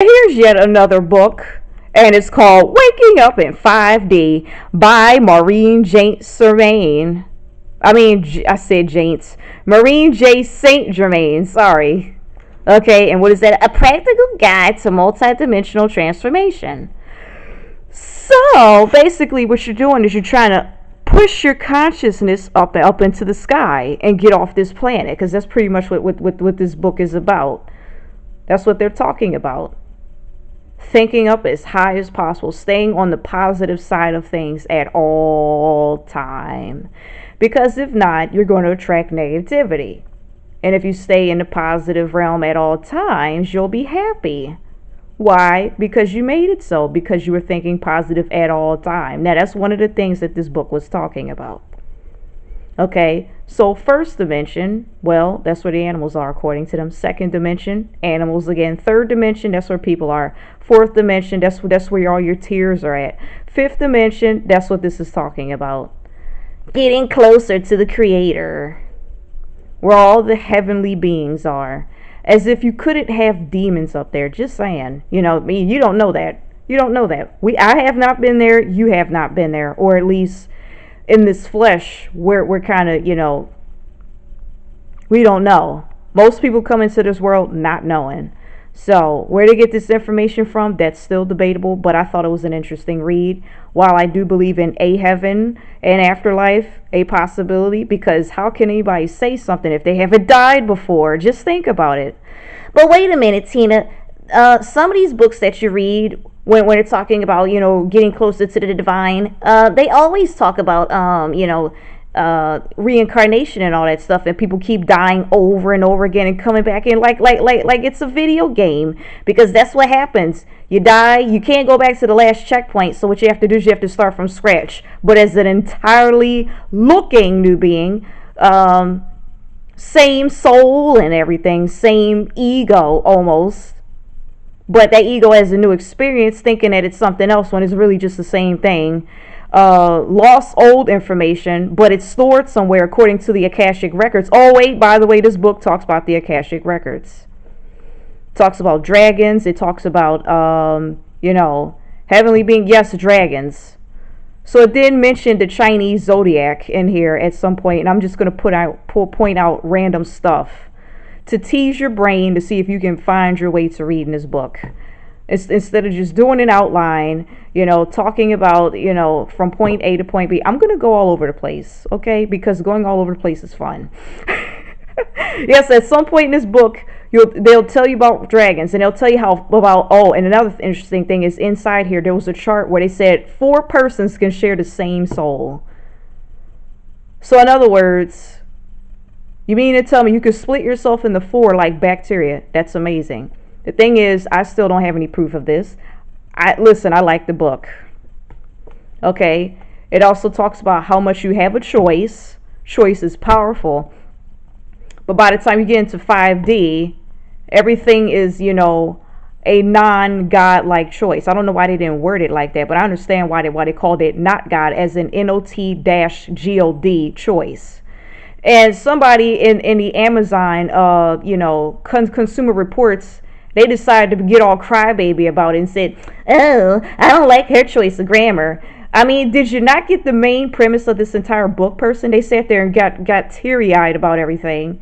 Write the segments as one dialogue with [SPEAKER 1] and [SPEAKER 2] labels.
[SPEAKER 1] Here's yet another book, and it's called Waking Up in 5D by Maureen J St. I said Jaints. Maureen J St. Germain, sorry. Okay, and what is that? A practical guide to multidimensional transformation. So basically, what you're doing is you're trying to push your consciousness up into the sky and get off this planet, because that's pretty much what this book is about. That's what they're talking about. Thinking up as high as possible, staying on the positive side of things at all time. Because if not, you're going to attract negativity. And if you stay in the positive realm at all times, you'll be happy. Why? Because you made it so, because you were thinking positive at all time. Now, that's one of the things that this book was talking about. Okay, so first dimension, well, that's where the animals are according to them. Second dimension, animals again. Third dimension, that's where people are. Fourth dimension, that's where all your tears are at. Fifth dimension, that's what this is talking about. Getting closer to the Creator, where all the heavenly beings are. As if you couldn't have demons up there. Just saying. You know, you don't know that. You don't know that. I have not been there. You have not been there. Or at least in this flesh, we're kind of, we don't know. Most people come into this world not knowing. So where to get this information from, that's still debatable, but I thought it was an interesting read. While I do believe in a heaven and afterlife, a possibility, because how can anybody say something if they haven't died before? Just think about it. But wait a minute, Tina. Some of these books that you read, when they're talking about, getting closer to the divine, they always talk about, reincarnation and all that stuff, and people keep dying over and over again and coming back in like it's a video game, because that's what happens. You die, you can't go back to the last checkpoint, so what you have to do is you have to start from scratch, but as an entirely looking new being, same soul and everything, same ego almost, but that ego has a new experience thinking that it's something else when it's really just the same thing. Lost old information, but it's stored somewhere according to the Akashic records. Oh wait, by the way, this book talks about the Akashic records. It talks about dragons. It talks about heavenly being. Yes, dragons. So it did mention the Chinese zodiac in here at some point, and I'm just going to point out random stuff to tease your brain to see if you can find your way to reading this book. Instead of just doing an outline, talking about, from point A to point B. I'm going to go all over the place, okay? Because going all over the place is fun. Yes, at some point in this book, they'll tell you about dragons, and they'll tell you and another interesting thing is inside here, there was a chart where they said 4 persons can share the same soul. So in other words, you mean to tell me you could split yourself into 4 like bacteria? That's amazing. The thing is, I still don't have any proof of this. I like the book. Okay. It also talks about how much you have a choice. Choice is powerful. But by the time you get into 5D, everything is, a non-God-like choice. I don't know why they didn't word it like that, but I understand why they called it not God, as in NOT-GOD choice. And somebody in the Amazon, Consumer Reports, they decided to get all crybaby about it and said, oh, I don't like her choice of grammar. I mean, did you not get the main premise of this entire book, person? They sat there and got teary-eyed about everything.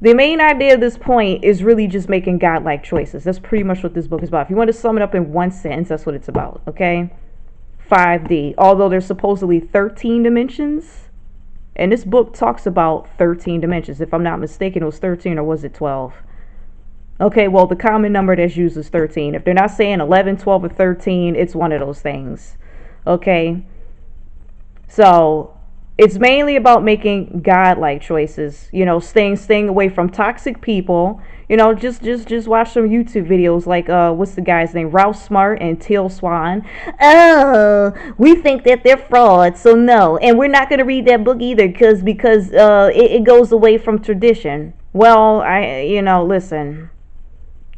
[SPEAKER 1] The main idea of this point is really just making godlike choices. That's pretty much what this book is about. If you want to sum it up in one sentence, that's what it's about, okay? 5D. Although there's supposedly 13 dimensions, and this book talks about 13 dimensions. If I'm not mistaken, it was 13, or was it 12? Okay, well, the common number that's used is 13. If they're not saying 11, 12, or 13, it's one of those things. Okay? So, it's mainly about making godlike choices. Staying away from toxic people. Just watch some YouTube videos like, what's the guy's name? Ralph Smart and Teal Swan. Oh, we think that they're frauds, so no. And we're not going to read that book either because it goes away from tradition. Well, listen.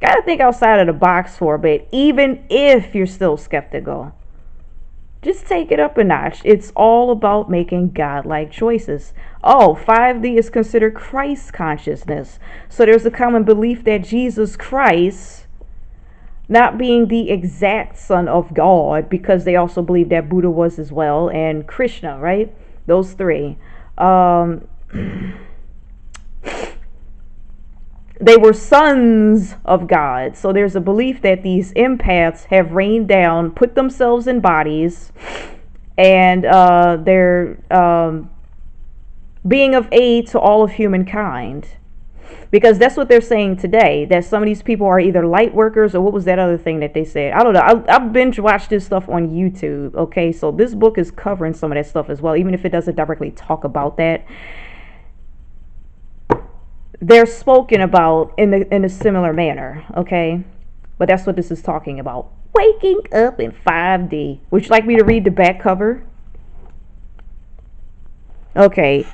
[SPEAKER 1] Gotta think outside of the box for a bit, even if you're still skeptical. Just take it up a notch. It's all about making godlike choices. Oh, 5D is considered Christ consciousness. So there's a common belief that Jesus Christ not being the exact son of God, because they also believe that Buddha was as well, and Krishna, right? Those three. They were sons of God. So there's a belief that these empaths have rained down, put themselves in bodies, and they're being of aid to all of humankind. Because that's what they're saying today, that some of these people are either light workers, or what was that other thing that they said? I don't know. I've binge watched this stuff on YouTube. Okay, so this book is covering some of that stuff as well, even if it doesn't directly talk about that. They're spoken about in a similar manner. Okay, but that's what this is talking about. Waking up in 5D. Would you like me to read the back cover? Okay.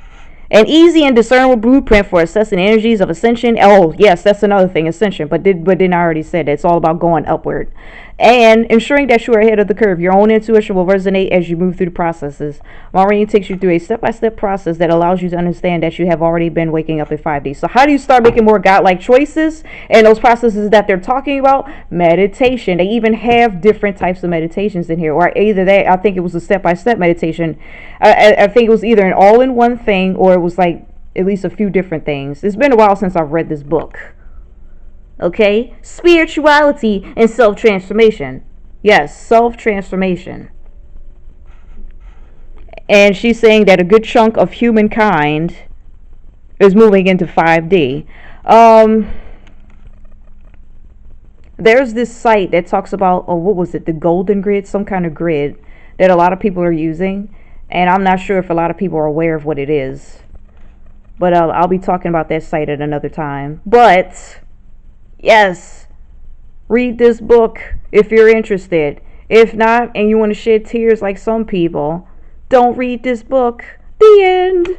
[SPEAKER 1] An easy and discernible blueprint for assessing energies of ascension. Oh, yes, that's another thing, ascension. But didn't I already said that it's all about going upward. And ensuring that you are ahead of the curve. Your own intuition will resonate as you move through the processes. Maureen takes you through a step-by-step process that allows you to understand that you have already been waking up in 5D. So how do you start making more godlike choices? And those processes that they're talking about, meditation. They even have different types of meditations in here. Or either that, I think it was a step-by-step meditation. I think it was either an all-in-one thing, or it was like at least a few different things. It's been a while since I've read this book. Okay, spirituality and self-transformation. Yes, self-transformation. And she's saying that a good chunk of humankind is moving into 5D. There's this site that talks about, oh, what was it? The golden grid, some kind of grid that a lot of people are using. And I'm not sure if a lot of people are aware of what it is. But I'll be talking about that site at another time. But yes, read this book if you're interested. If not, and you want to shed tears like some people, don't read this book. The end.